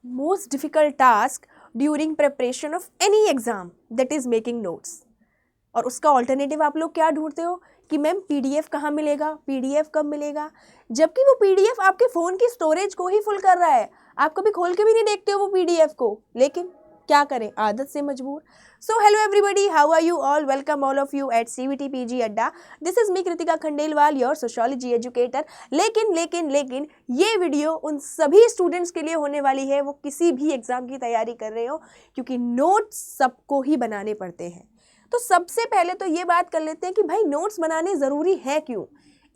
most difficult task during preparation of any exam, that is making notes. और उसका alternative आप लोग क्या ढूंढते हो कि मैम पीडीएफ कहाँ मिलेगा, पीडीएफ कब मिलेगा, जबकि वो पीडीएफ आपके फ़ोन की स्टोरेज को ही फुल कर रहा है। आप कभी खोल के भी नहीं देखते हो वो पीडीएफ को, लेकिन क्या करें, आदत से मजबूर। So hello everybody, how are you all, welcome all of you at CVT PG Adda. This is me Kritika Khandelwal, your sociology educator. लेकिन ये वीडियो उन सभी स्टूडेंट्स के लिए होने वाली है वो किसी भी एग्जाम की तैयारी कर रहे हो, क्योंकि नोट्स सबको ही बनाने पड़ते हैं। तो सबसे पहले तो ये बात कर लेते हैं कि भाई नोट्स बनाने ज़रूरी है क्यों।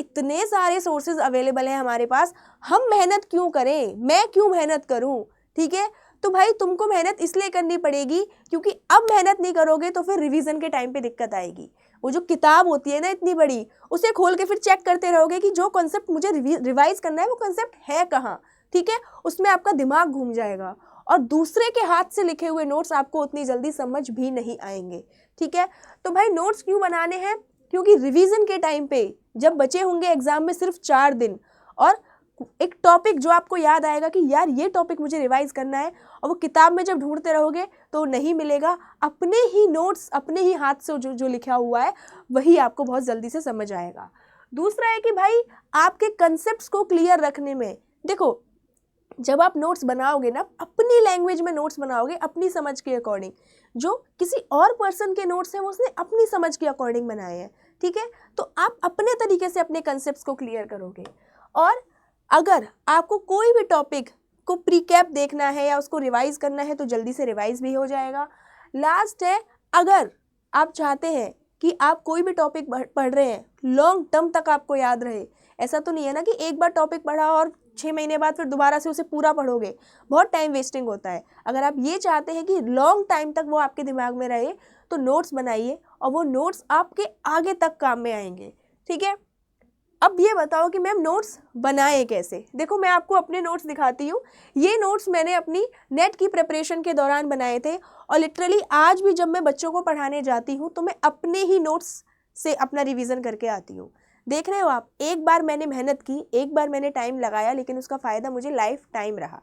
इतने सारे सोर्सेज अवेलेबल हैं हमारे पास, हम मेहनत क्यों करें, मैं क्यों मेहनत करूं। ठीक है, तो भाई तुमको मेहनत इसलिए करनी पड़ेगी क्योंकि अब मेहनत नहीं करोगे तो फिर रिवीजन के टाइम पे दिक्कत आएगी। वो जो किताब होती है ना इतनी बड़ी, उसे खोल के फिर चेक करते रहोगे कि जो कॉन्सेप्ट मुझे रिवाइज करना है वो कॉन्सेप्ट है कहाँ। ठीक है, उसमें आपका दिमाग घूम जाएगा और दूसरे के हाथ से लिखे हुए नोट्स आपको उतनी जल्दी समझ भी नहीं आएंगे। ठीक है, तो भाई नोट्स क्यों बनाने हैं, क्योंकि रिवीजन के टाइम पे जब बचे होंगे एग्जाम में सिर्फ 4 दिन और एक टॉपिक जो आपको याद आएगा कि यार ये टॉपिक मुझे रिवाइज करना है, और वो किताब में जब ढूंढते रहोगे तो नहीं मिलेगा। अपने ही नोट्स अपने ही हाथ से जो लिखा हुआ है वही आपको बहुत जल्दी से समझ आएगा। दूसरा है कि भाई आपके कंसेप्ट्स को क्लियर रखने में, देखो जब आप नोट्स बनाओगे ना, अपनी लैंग्वेज में नोट्स बनाओगे, अपनी समझ के अकॉर्डिंग। जो किसी और पर्सन के नोट्स हैं वो उसने अपनी समझ के अकॉर्डिंग बनाए हैं। ठीक है, तो आप अपने तरीके से अपने कंसेप्ट्स को क्लियर करोगे। और अगर आपको कोई भी टॉपिक को प्रीकैप देखना है या उसको रिवाइज करना है तो जल्दी से रिवाइज भी हो जाएगा। लास्ट है, अगर आप चाहते हैं कि आप कोई भी टॉपिक पढ़ रहे हैं लॉन्ग टर्म तक आपको याद रहे, ऐसा तो नहीं है ना कि एक बार टॉपिक पढ़ा और 6 महीने बाद फिर दोबारा से उसे पूरा पढ़ोगे, बहुत टाइम वेस्टिंग होता है। अगर आप ये चाहते हैं कि लॉन्ग टाइम तक वो आपके दिमाग में रहे तो नोट्स बनाइए, और वो नोट्स आपके आगे तक काम में आएंगे। ठीक है, अब ये बताओ कि मैम नोट्स बनाए कैसे। देखो मैं आपको अपने नोट्स दिखाती हूँ। ये नोट्स मैंने अपनी नेट की प्रिपरेशन के दौरान बनाए थे, और लिटरली आज भी जब मैं बच्चों को पढ़ाने जाती हूँ तो मैं अपने ही नोट्स से अपना रिवीजन करके आती हूँ। देख रहे हो आप, एक बार मैंने मेहनत की, एक बार मैंने टाइम लगाया, लेकिन उसका फ़ायदा मुझे लाइफ टाइम रहा।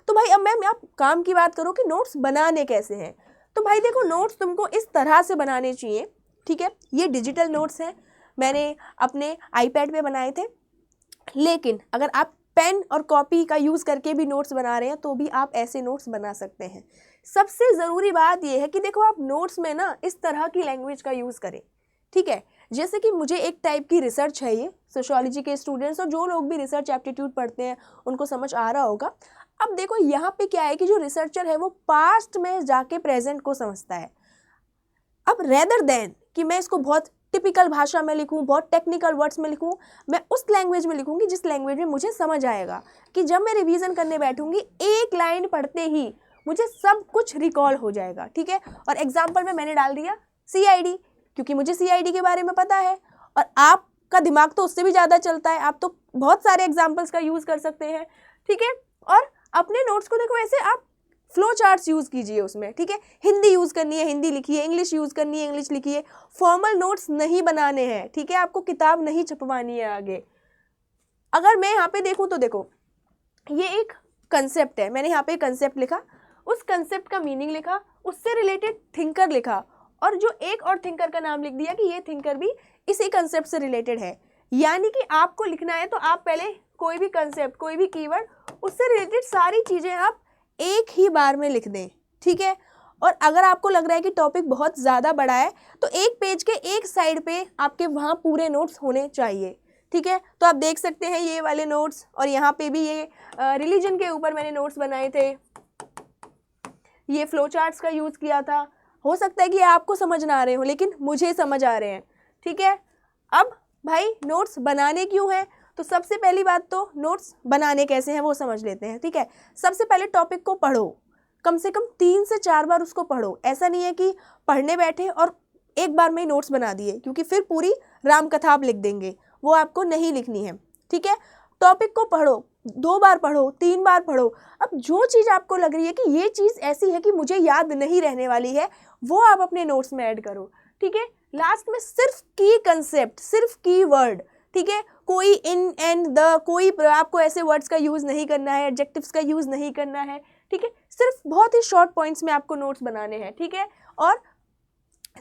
तो भाई अब मैम आप काम की बात करो कि नोट्स बनाने कैसे हैं। तो भाई देखो, नोट्स तुमको इस तरह से बनाने चाहिए। ठीक है, ये डिजिटल नोट्स हैं, मैंने अपने आईपैड पे बनाए थे, लेकिन अगर आप पेन और कॉपी का यूज़ करके भी नोट्स बना रहे हैं तो भी आप ऐसे नोट्स बना सकते हैं। सबसे ज़रूरी बात यह है कि देखो आप नोट्स में ना इस तरह की लैंग्वेज का यूज़ करें। ठीक है, जैसे कि मुझे एक टाइप की रिसर्च है, ये सोशियोलॉजी के स्टूडेंट्स और जो लोग भी रिसर्च एप्टीट्यूड पढ़ते हैं उनको समझ आ रहा होगा। अब देखो यहाँ पे क्या है कि जो रिसर्चर है वो पास्ट में जाके प्रेजेंट को समझता है। अब रेदर देन कि मैं इसको बहुत टिपिकल भाषा में लिखूं, बहुत टेक्निकल वर्ड्स में लिखूं, मैं उस लैंग्वेज में लिखूंगी जिस लैंग्वेज में मुझे समझ आएगा, कि जब मैं रिवीजन करने बैठूंगी एक लाइन पढ़ते ही मुझे सब कुछ रिकॉल हो जाएगा। ठीक है, और एग्जाम्पल में मैंने डाल दिया CID, क्योंकि मुझे CID के बारे में पता है, और आपका दिमाग तो उससे भी ज़्यादा चलता है, आप तो बहुत सारे एग्जाम्पल्स का यूज़ कर सकते हैं। ठीक है, और अपने नोट्स को देखो ऐसे आप फ्लो चार्ट्स यूज़ कीजिए उसमें। ठीक है, हिंदी यूज़ करनी है हिंदी लिखिए, इंग्लिश यूज़ करनी है इंग्लिश लिखिए, फॉर्मल नोट्स नहीं बनाने हैं। ठीक है, आपको किताब नहीं छपवानी है आगे। अगर मैं यहाँ पे देखूँ तो देखो ये एक कंसेप्ट है, मैंने यहाँ पे कंसेप्ट लिखा, उस कंसेप्ट का मीनिंग लिखा, उससे रिलेटेड थिंकर लिखा, और जो एक और थिंकर का नाम लिख दिया कि ये थिंकर भी इसी कंसेप्ट से रिलेटेड है। यानी कि आपको लिखना है तो आप पहले कोई भी कंसेप्ट, कोई भी कीवर्ड, उससे रिलेटेड सारी चीज़ें आप एक ही बार में लिख दें। ठीक है, और अगर आपको लग रहा है कि टॉपिक बहुत ज़्यादा बड़ा है तो एक पेज के एक साइड पे आपके वहाँ पूरे नोट्स होने चाहिए। ठीक है, तो आप देख सकते हैं ये वाले नोट्स, और यहाँ पे भी ये रिलीजन के ऊपर मैंने नोट्स बनाए थे, ये फ्लो चार्ट्स का यूज़ किया था। हो सकता है कि आपको समझ ना आ रहे हो, लेकिन मुझे समझ आ रहे हैं। ठीक है, अब भाई नोट्स बनाने क्यों हैं, तो सबसे पहली बात तो नोट्स बनाने कैसे हैं वो समझ लेते हैं। ठीक है, सबसे पहले टॉपिक को पढ़ो, कम से कम 3 से 4 बार उसको पढ़ो। ऐसा नहीं है कि पढ़ने बैठे और एक बार में ही नोट्स बना दिए, क्योंकि फिर पूरी राम कथा आप लिख देंगे, वो आपको नहीं लिखनी है। ठीक है, टॉपिक को पढ़ो, 2 बार पढ़ो, 3 बार पढ़ो। अब जो चीज़ आपको लग रही है कि ये चीज़ ऐसी है कि मुझे याद नहीं रहने वाली है, वो आप अपने नोट्स में ऐड करो। ठीक है, लास्ट में सिर्फ की कंसेप्ट, सिर्फ की वर्ड, ठीक है। कोई इन एंड द, कोई आपको ऐसे वर्ड्स का यूज़ नहीं करना है, एडजेक्टिव्स का यूज़ नहीं करना है, ठीक है। सिर्फ बहुत ही शॉर्ट पॉइंट्स में आपको नोट्स बनाने हैं, ठीक है। और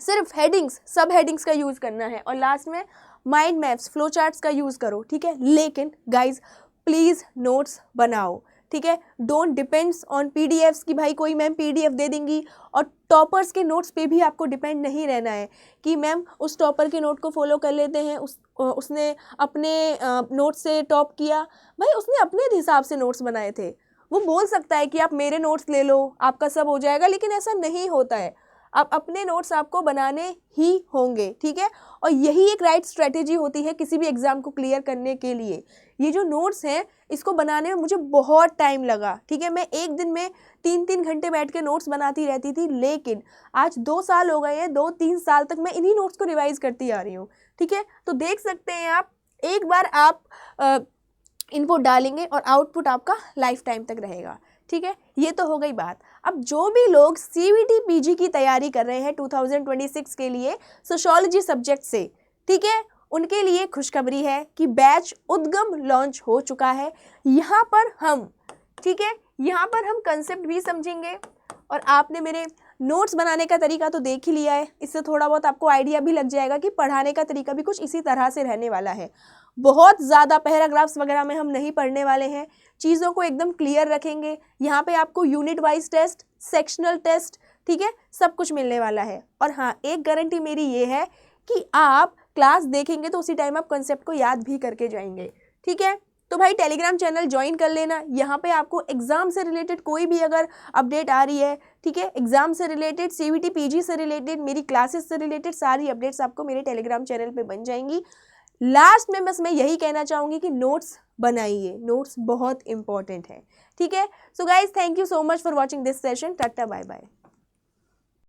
सिर्फ हेडिंग्स, सब हेडिंग्स का यूज़ करना है, और लास्ट में माइंड मैप्स, फ्लो चार्ट्स का यूज़ करो, ठीक है। लेकिन गाइज प्लीज़ नोट्स बनाओ, ठीक है। डोंट डिपेंड्स ऑन पीडीएफ्स कि भाई कोई मैम पीडीएफ दे देंगी, और टॉपर्स के नोट्स पे भी आपको डिपेंड नहीं रहना है कि मैम उस टॉपर के नोट को फॉलो कर लेते हैं, उसने अपने नोट से टॉप किया। भाई उसने अपने हिसाब से नोट्स बनाए थे, वो बोल सकता है कि आप मेरे नोट्स ले लो, आपका सब हो जाएगा, लेकिन ऐसा नहीं होता है। आप अपने नोट्स आपको बनाने ही होंगे, ठीक है। और यही एक राइट स्ट्रेटेजी होती है किसी भी एग्ज़ाम को क्लियर करने के लिए। ये जो नोट्स हैं इसको बनाने में मुझे बहुत टाइम लगा, ठीक है। मैं एक दिन में 3-3 घंटे बैठ के नोट्स बनाती रहती थी, लेकिन आज 2 साल हो गए हैं, 2-3 साल तक मैं इन्हीं नोट्स को रिवाइज करती आ रही हूँ, ठीक है। तो देख सकते हैं आप, एक बार आप इनपुट डालेंगे और आउटपुट आपका लाइफ टाइम तक रहेगा, ठीक है। ये तो हो गई बात। अब जो भी लोग CVT PG की तैयारी कर रहे हैं 2026 के लिए सोशियोलॉजी सब्जेक्ट से, ठीक है, उनके लिए खुशखबरी है कि बैच उद्गम लॉन्च हो चुका है। यहाँ पर हम, ठीक है, यहाँ पर हम कंसेप्ट भी समझेंगे, और आपने मेरे नोट्स बनाने का तरीका तो देख ही लिया है, इससे थोड़ा बहुत आपको आइडिया भी लग जाएगा कि पढ़ाने का तरीका भी कुछ इसी तरह से रहने वाला है। बहुत ज़्यादा पैराग्राफ्स वगैरह में हम नहीं पढ़ने वाले हैं, चीज़ों को एकदम क्लियर रखेंगे। यहाँ पे आपको unit wise test, sectional test, ठीक है, सब कुछ मिलने वाला है। और हाँ, एक गारंटी मेरी ये है कि आप क्लास देखेंगे तो उसी टाइम आप कंसेप्ट को याद भी करके जाएंगे, ठीक है। तो भाई टेलीग्राम चैनल ज्वाइन कर लेना, यहाँ पे आपको एग्ज़ाम से रिलेटेड कोई भी अगर अपडेट आ रही है, ठीक है, एग्ज़ाम से रिलेटेड, CVT PG से रिलेटेड, मेरी क्लासेस से रिलेटेड सारी अपडेट्स आपको मेरे टेलीग्राम चैनल पे बन जाएंगी। लास्ट में बस मैं यही कहना चाहूँगी कि नोट्स बनाइए, नोट्स बहुत इंपॉर्टेंट है, ठीक है। So guys thank you so much for watching this session. Tata bye bye.